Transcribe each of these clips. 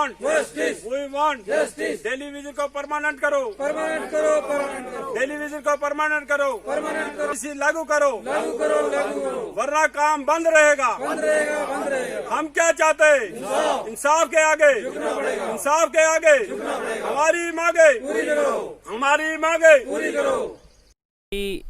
Want justice, we want justice. Daily visit को permanent करो, permanent करो, परमानेंट करो, डेली विजिट को परमानेंट करो, परमानेंट करो, इसी लागू करो, लागू करो, लागू करो, वरना काम बंद रहेगा। बंद रहेगा, बंद रहेगा। हम क्या चाहते हैं? इंसाफ के आगे, इंसाफ के आगे हमारी मांगे पूरी करो, हमारी मांगे पूरी करो। कि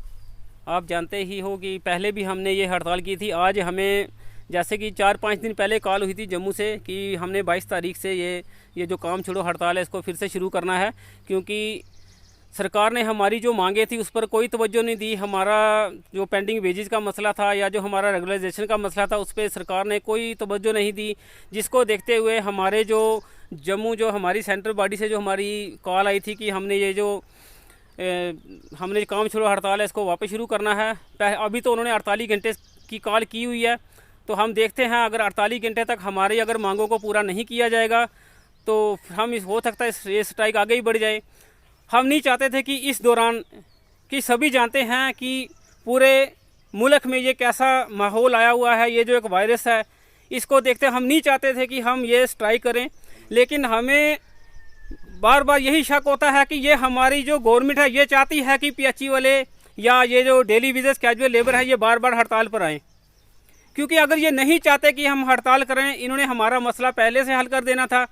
आप जानते ही हो कि पहले भी हमने ये हड़ताल की थी। आज हमें जैसे कि 4-5 दिन पहले कॉल हुई थी जम्मू से कि हमने 22 तारीख से ये जो काम छोड़ो हड़ताल है इसको फिर से शुरू करना है, क्योंकि सरकार ने हमारी जो मांगे थी उस पर कोई तवज्जो नहीं दी। हमारा जो पेंडिंग वेजेस का मसला था या जो हमारा रेगुलराइजेशन का मसला था उस पर सरकार ने कोई तवज्जो नहीं दी, जिसको देखते हुए हमारे जो जम्मू जो हमारी सेंट्रल बॉडी से जो हमारी कॉल आई थी कि हमने ये जो हमने काम छोड़ो हड़ताल है इसको वापस शुरू करना है। अभी तो उन्होंने 48 घंटे की कॉल की हुई है, तो हम देखते हैं अगर 48 घंटे तक हमारी अगर मांगों को पूरा नहीं किया जाएगा तो हम हो सकता है ये स्ट्राइक आगे ही बढ़ जाए। हम नहीं चाहते थे कि इस दौरान कि सभी जानते हैं कि पूरे मुल्क में ये कैसा माहौल आया हुआ है, ये जो एक वायरस है इसको देखते हम नहीं चाहते थे कि हम ये स्ट्राइक करें, लेकिन हमें बार बार यही शक होता है कि ये हमारी जो गवर्नमेंट है ये चाहती है कि पीएचई वाले या ये जो डेली विजेस कैजुअल लेबर है ये बार बार हड़ताल पर आएँ, क्योंकि अगर ये नहीं चाहते कि हम हड़ताल करें, इन्होंने हमारा मसला पहले से हल कर देना था।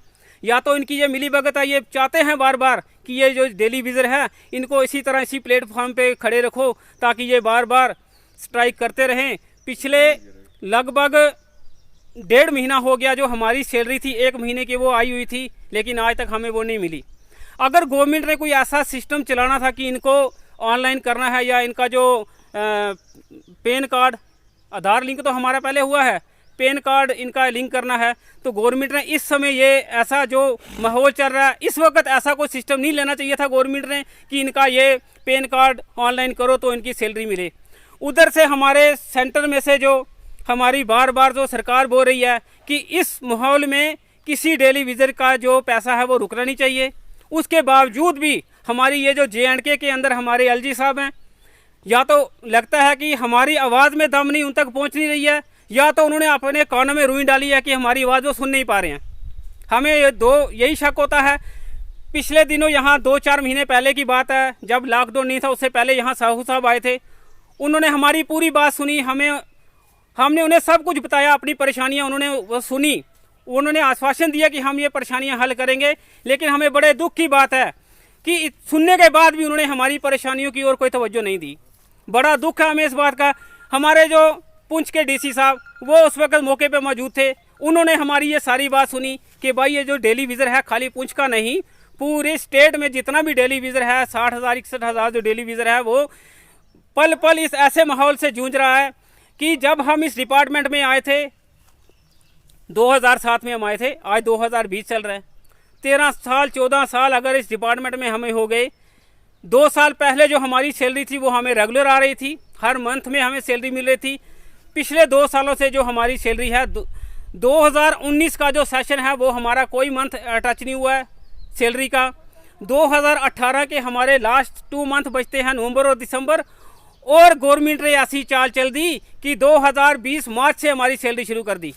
या तो इनकी ये मिली भगत है, ये चाहते हैं बार बार कि ये जो डेली विजर है इनको इसी तरह इसी प्लेटफॉर्म पे खड़े रखो ताकि ये बार बार स्ट्राइक करते रहें। पिछले लगभग 1.5 महीना हो गया जो हमारी सैलरी थी 1 महीने की वो आई हुई थी, लेकिन आज तक हमें वो नहीं मिली। अगर गवर्नमेंट ने कोई ऐसा सिस्टम चलाना था कि इनको ऑनलाइन करना है या इनका जो पैन कार्ड आधार लिंक तो हमारा पहले हुआ है, पैन कार्ड इनका लिंक करना है, तो गवर्नमेंट ने इस समय ये ऐसा जो माहौल चल रहा है इस वक्त ऐसा कोई सिस्टम नहीं लेना चाहिए था गवर्नमेंट ने कि इनका ये पैन कार्ड ऑनलाइन करो तो इनकी सैलरी मिले। उधर से हमारे सेंटर में से जो हमारी बार बार जो सरकार बोल रही है कि इस माहौल में किसी डेली विजिट का जो पैसा है वो रुकना नहीं चाहिए, उसके बावजूद भी हमारी ये जो JNK के अंदर हमारे LG साहब हैं, या तो लगता है कि हमारी आवाज़ में दम नहीं उन तक पहुंच नहीं रही है, या तो उन्होंने अपने कानों में रुई डाली है कि हमारी आवाज़ वो सुन नहीं पा रहे हैं। हमें यही शक होता है। पिछले दिनों यहाँ 2-4 महीने पहले की बात है, जब लॉकडाउन नहीं था उससे पहले यहाँ साहू साहब आए थे, उन्होंने हमारी पूरी बात सुनी, हमने उन्हें सब कुछ बताया, अपनी परेशानियाँ उन्होंने वो सुनी, उन्होंने आश्वासन दिया कि हम ये परेशानियाँ हल करेंगे। लेकिन हमें बड़े दुख की बात है कि सुनने के बाद भी उन्होंने हमारी परेशानियों की ओर कोई तवज्जो नहीं दी। बड़ा दुख है हमें इस बात का। हमारे जो पुंछ के DC साहब वो उस वक्त मौके पे मौजूद थे, उन्होंने हमारी ये सारी बात सुनी कि भाई ये जो डेली विजिट है खाली पुंछ का नहीं, पूरे स्टेट में जितना भी डेली विजिट है 60,000-61,000 जो डेली विजिट है वो पल पल इस ऐसे माहौल से जूझ रहा है कि जब हम इस डिपार्टमेंट में आए थे 2007 में हम आए थे, आज 2020 चल रहा है। 13 साल 14 साल अगर इस डिपार्टमेंट में हमें हो गए। 2 साल पहले जो हमारी सैलरी थी वो हमें रेगुलर आ रही थी, हर मंथ में हमें सैलरी मिल रही थी। पिछले 2 सालों से जो हमारी सैलरी है 2019 का जो सेशन है वो हमारा कोई मंथ टच नहीं हुआ है सैलरी का। 2018 के हमारे लास्ट 2 मंथ बचते हैं, नवंबर और दिसंबर, और गवर्नमेंट ने ऐसी चाल चल दी कि 2020 मार्च से हमारी सैलरी शुरू कर दी।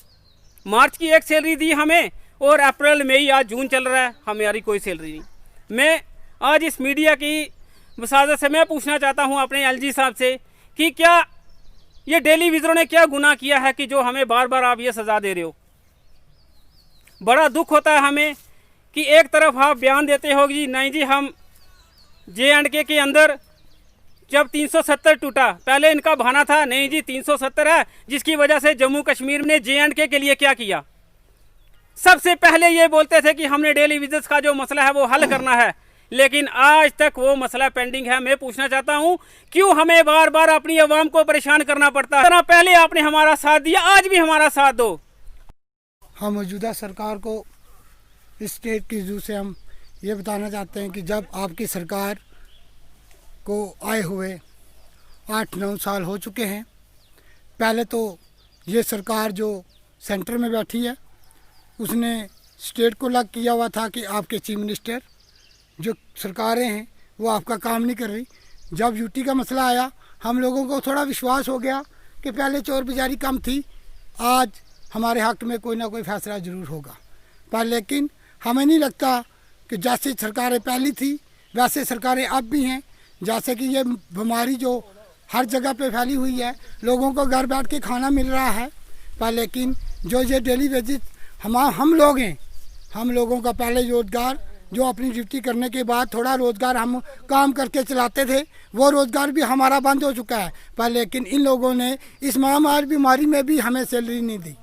मार्च की एक सैलरी दी हमें और अप्रैल मई आज जून चल रहा है, हमारी कोई सैलरी नहीं। मैं आज इस मीडिया की वसादत से मैं पूछना चाहता हूं अपने LG साहब से कि क्या ये डेली विजरों ने क्या गुनाह किया है कि जो हमें बार बार आप ये सज़ा दे रहे हो। बड़ा दुख होता है हमें कि एक तरफ आप बयान देते हो कि नहीं जी हम JNK के अंदर जब 370 टूटा, पहले इनका बहाना था नहीं जी 370 है जिसकी वजह से जम्मू कश्मीर ने JNK के लिए क्या किया। सबसे पहले ये बोलते थे कि हमने डेली विजिट्स का जो मसला है वो हल करना है, लेकिन आज तक वो मसला पेंडिंग है। मैं पूछना चाहता हूं क्यों हमें बार बार अपनी आवाम को परेशान करना पड़ता है। पहले आपने हमारा साथ दिया, आज भी हमारा साथ दो। हम मौजूदा सरकार को इस स्टेट की जू से हम ये बताना चाहते हैं कि जब आपकी सरकार को आए हुए 8-9 साल हो चुके हैं। पहले तो ये सरकार जो सेंटर में बैठी है उसने स्टेट को लग किया हुआ था कि आपके चीफ मिनिस्टर जो सरकारें हैं वो आपका काम नहीं कर रही। जब यूटी का मसला आया हम लोगों को थोड़ा विश्वास हो गया कि पहले चोर बाजारी कम थी, आज हमारे हक में कोई ना कोई फैसला ज़रूर होगा। पर लेकिन हमें नहीं लगता कि जैसी सरकारें पहली थी वैसे सरकारें अब भी हैं। जैसे कि ये बीमारी जो हर जगह पे फैली हुई है, लोगों को घर बैठ के खाना मिल रहा है, पर लेकिन जो ये डेली वेजेस हम लोग हैं, हम लोगों का पहले रोज़गार जो अपनी ड्यूटी करने के बाद थोड़ा रोज़गार हम काम करके चलाते थे, वो रोज़गार भी हमारा बंद हो चुका है। पर लेकिन इन लोगों ने इस महामारी बीमारी में भी हमें सैलरी नहीं दी।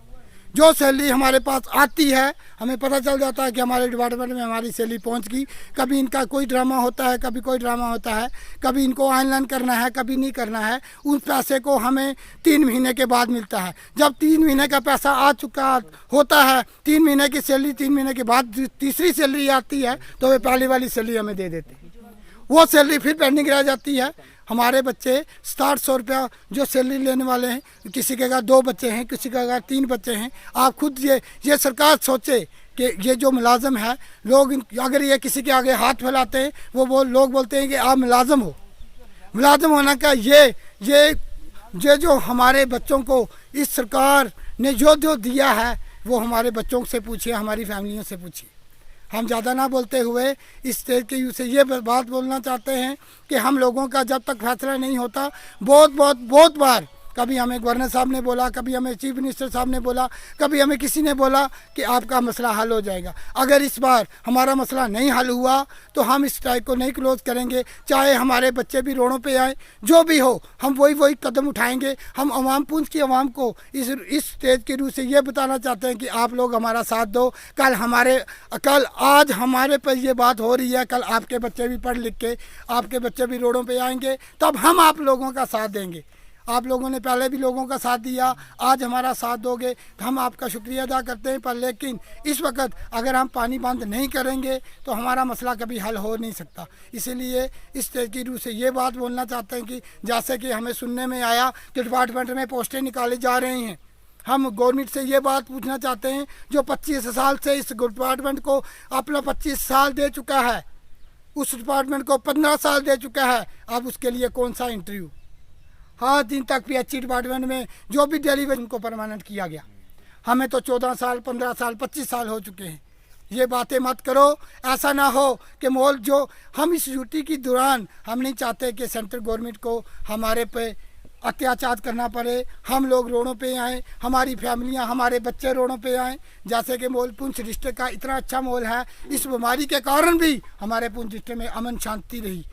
जो सैलरी हमारे पास आती है, हमें पता चल जाता है कि हमारे डिपार्टमेंट में हमारी सैलरी पहुंच गई। कभी इनका कोई ड्रामा होता है, कभी कोई ड्रामा होता है, कभी इनको ऑनलाइन करना है, कभी नहीं करना है। उस पैसे को हमें 3 महीने के बाद मिलता है। जब 3 महीने का पैसा आ चुका होता है, 3 महीने की सैलरी 3 महीने के बाद तीसरी सैलरी आती है, तो वे पहली वाली सैलरी हमें दे देते हैं। वो सैलरी फिर पेंडिंग रह जाती है। हमारे बच्चे 700 रुपया जो सैलरी लेने वाले हैं, किसी के अगर 2 बच्चे हैं, किसी के अगर 3 बच्चे हैं। आप खुद ये सरकार सोचे कि ये जो मुलाजम है, लोग अगर ये किसी के आगे हाथ फैलाते हैं, वो लोग बोलते हैं कि आप मुलाजम हो। मुलाजम होने का ये जो हमारे बच्चों को इस सरकार ने जो दिया है, वो हमारे बच्चों से पूछिए, हमारी फैमिलियों से पूछिए। हम ज़्यादा ना बोलते हुए इस स्टेज के यू से ये बात बोलना चाहते हैं कि हम लोगों का जब तक फैसला नहीं होता, बहुत बार कभी हमें गवर्नर साहब ने बोला, कभी हमें चीफ मिनिस्टर साहब ने बोला, कभी हमें किसी ने बोला कि आपका मसला हल हो जाएगा। अगर इस बार हमारा मसला नहीं हल हुआ तो हम इस स्ट्राइक को नहीं क्लोज करेंगे, चाहे हमारे बच्चे भी रोडों पे आए, जो भी हो, हम वही कदम उठाएंगे। हम अवाम पुंछ की अवाम को इस स्टेज के रूप से ये बताना चाहते हैं कि आप लोग हमारा साथ दो। आज हमारे पर ये बात हो रही है, कल आपके बच्चे भी पढ़ लिख के आपके बच्चे भी रोडों पर आएंगे, तब हम आप लोगों का साथ देंगे। आप लोगों ने पहले भी लोगों का साथ दिया, आज हमारा साथ दोगे तो हम आपका शुक्रिया अदा करते हैं। पर लेकिन इस वक्त अगर हम पानी बंद नहीं करेंगे तो हमारा मसला कभी हल हो नहीं सकता। इसीलिए इस की रूह से ये बात बोलना चाहते हैं कि जैसे कि हमें सुनने में आया कि डिपार्टमेंट में पोस्टें निकाली जा रही हैं, हम गवर्नमेंट से ये बात पूछना चाहते हैं, जो 25 साल से इस डिपार्टमेंट को अपना 25 साल दे चुका है, उस डिपार्टमेंट को 15 साल दे चुका है, अब उसके लिए कौन सा इंटरव्यू? हाँ, दिन तक PH डिपार्टमेंट में जो भी डेलीवेज उनको परमानेंट किया गया। हमें तो 14 साल, 15 साल, 25 साल हो चुके हैं। ये बातें मत करो। ऐसा ना हो कि मोल जो हम इस ड्यूटी की दौरान हम नहीं चाहते कि सेंट्रल गवर्नमेंट को हमारे पे अत्याचार करना पड़े, हम लोग रोडों पे आएँ, हमारी फैमिलियाँ, हमारे बच्चे रोडों पे आएँ। जैसे कि मोल पुंछ डिस्ट्रिक्ट का इतना अच्छा माहौल है, इस बीमारी के कारण भी हमारे पुंछ डिस्ट्रिक्ट में अमन शांति रही।